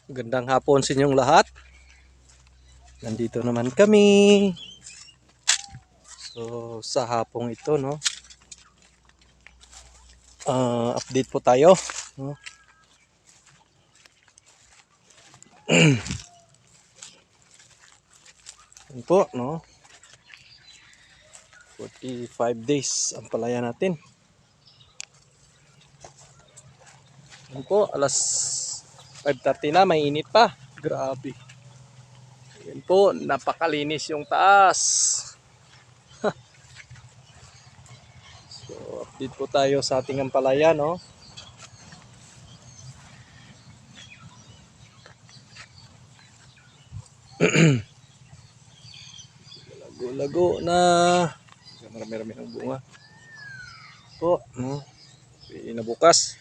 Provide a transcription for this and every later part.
Magandang hapon sa inyong lahat. Nandito naman kami. So, sa hapong ito, no, update po tayo. No? Yan po, no, 45 days ang palaya natin. Yan po, alas 5:30 na, may init pa. Grabe. Yan po, napakalinis yung taas. So, update po tayo sa ating ampalaya, no. Lago-lago na. Marami-rami ng bunga. Po, no. Nabukas.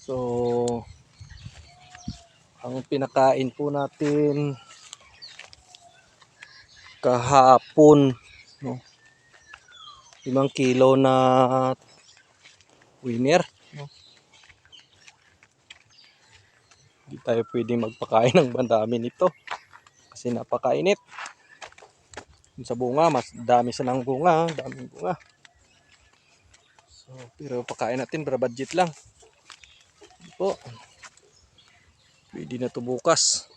So, ang pinakain po natin kahapon, no, 5 kilo na winner, no. Hindi tayo pwedeng magpakain ng bandami nito kasi napakainit. Sa bunga, mas dami sa ng bunga, daming bunga. So, pero pakain natin para budget lang. Po. Pwede na to bukas.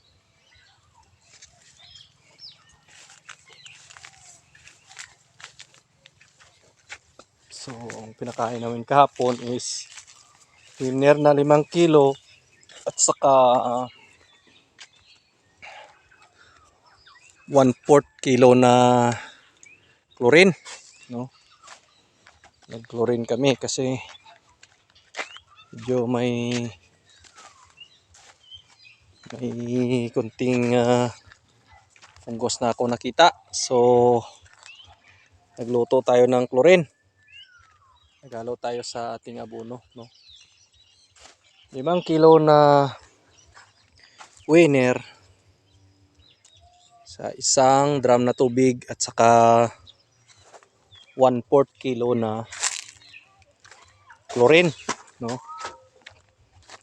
So, ang pinakain namin kahapon is winner na 5 kilo at saka 1/4 kilo na chlorine, no. Nag-chlorine kami kasi medyo may kunting fungus na ako nakita. So, nagluto tayo ng chlorine. Naghalo tayo sa ating abono, no. 5 kilo na winner sa isang drum na tubig at saka 1/4 kilo na chlorine, no.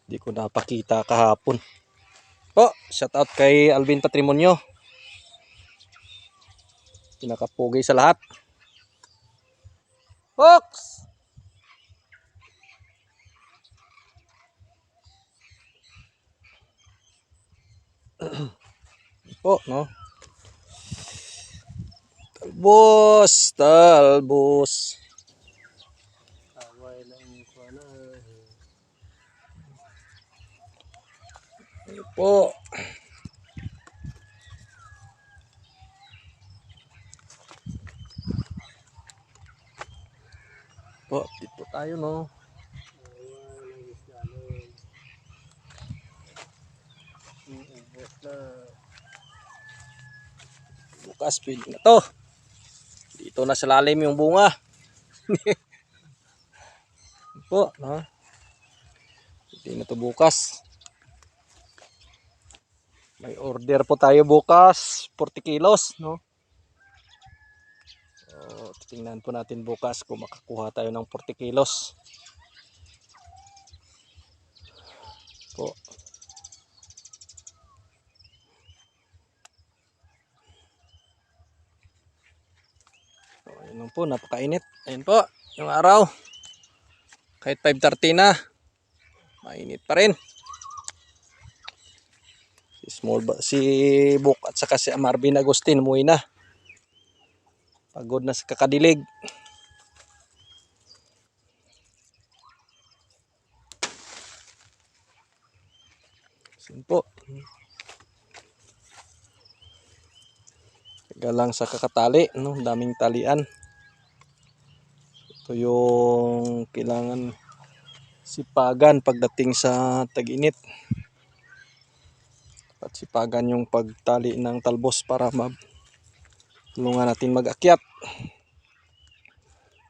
Hindi ko napakita kahapon. Po, shout out kay Alvin Patrimonio. Pinakapugi sa lahat. Fox! Po, no. Talbos. Away lang ko na. Po. Po, dito tayo, no. Bukas pwede na to. Dito na sa lalim yung bunga. Po, no. Pwede na to bukas. May order po tayo bukas, 40 kilos, no. So, tingnan po natin bukas kung makakuha tayo ng 40 kilos. Po. So, ayun lang po, napakainit. Ayun po, yung araw. Kahit 5:30 na, mainit pa rin. Si Buk at saka si Marvin Agustin umuwi na. Pagod na sa kakadilig. Sin po. Taga lang sa kakatali, no? Daming talian. Ito yung kailangan sipagan pagdating sa tag-init. At sipagan yung pagtali ng talbos para tulungan natin mag-akyat.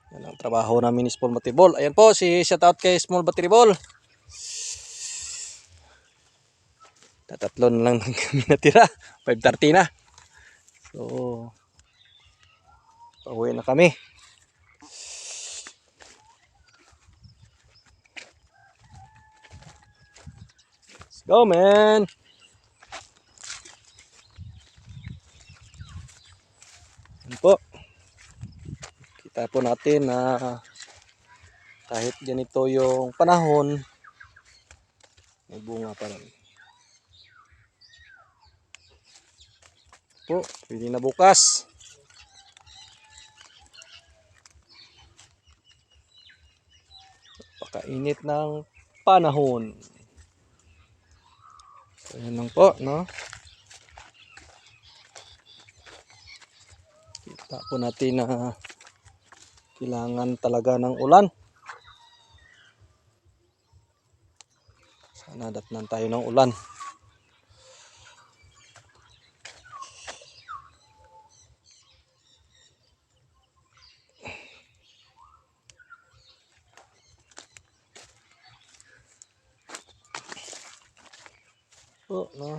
Yan ang trabaho namin ni Small Battery. Ayan po, shoutout kay Small Battery. Tatatlo na lang kami natira. 5:30 na. So, pauwi na kami. Go, man! Yan po. Kita po natin na kahit ganito yung panahon, may bunga pa rin. Po, pwede na bukas. Pakainit ng panahon. So, yan lang po, no? Kita po natin na kailangan talaga ng ulan. Sana datnan tayo ng ulan. Po, no?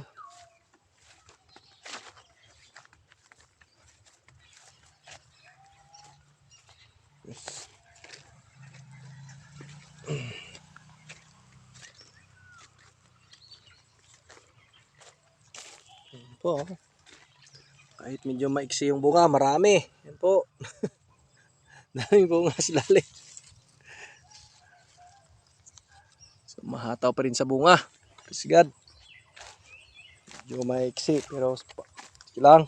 Yes. Yan po. Kahit medyo maiksi yung bunga, marami. Yan po. Daming bunga sa lalim. So, mahataw pa rin sa bunga. Praise God. Medyo maiksi, pero sige lang.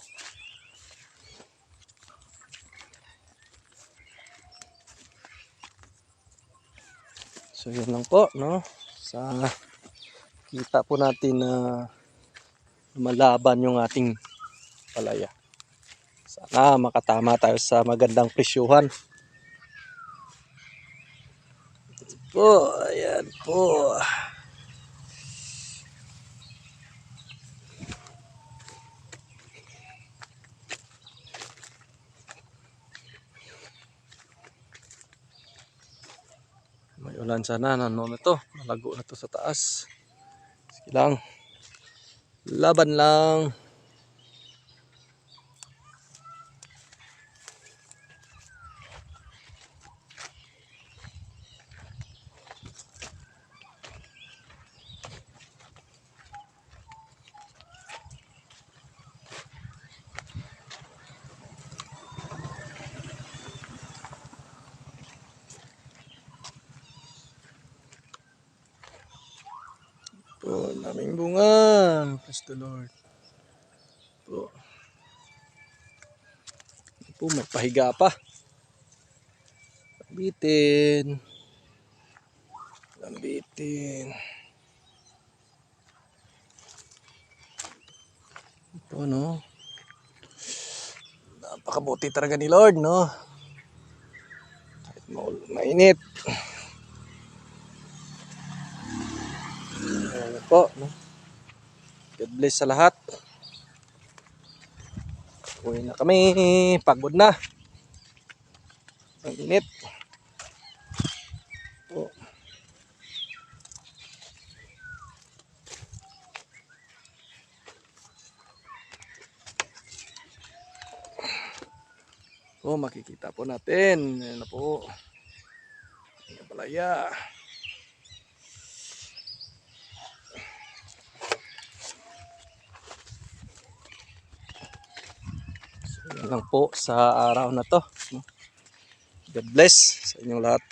So, yun lang po, no? Sa kita po natin na lumalaban yung ating palaya. Sana makatama tayo sa magandang presyuhan. Po, ayan po. May ulan sana, ano na to, malago na to sa taas. Sige lang. Laban lang. Po, daming bunga. Praise the Lord. Po. Po, may pahiga pa. Lambitin. Lambitin. Po, no? Napakabuti talaga ni Lord, no? Kahit mainit. Ayan po, no? God bless sa lahat. Uwi na kami. Pagod na. Ang init. Po. Po, makikita po natin. Ayan na po. Ayan palaya. So, yan lang po sa araw na to. God bless sa inyong lahat.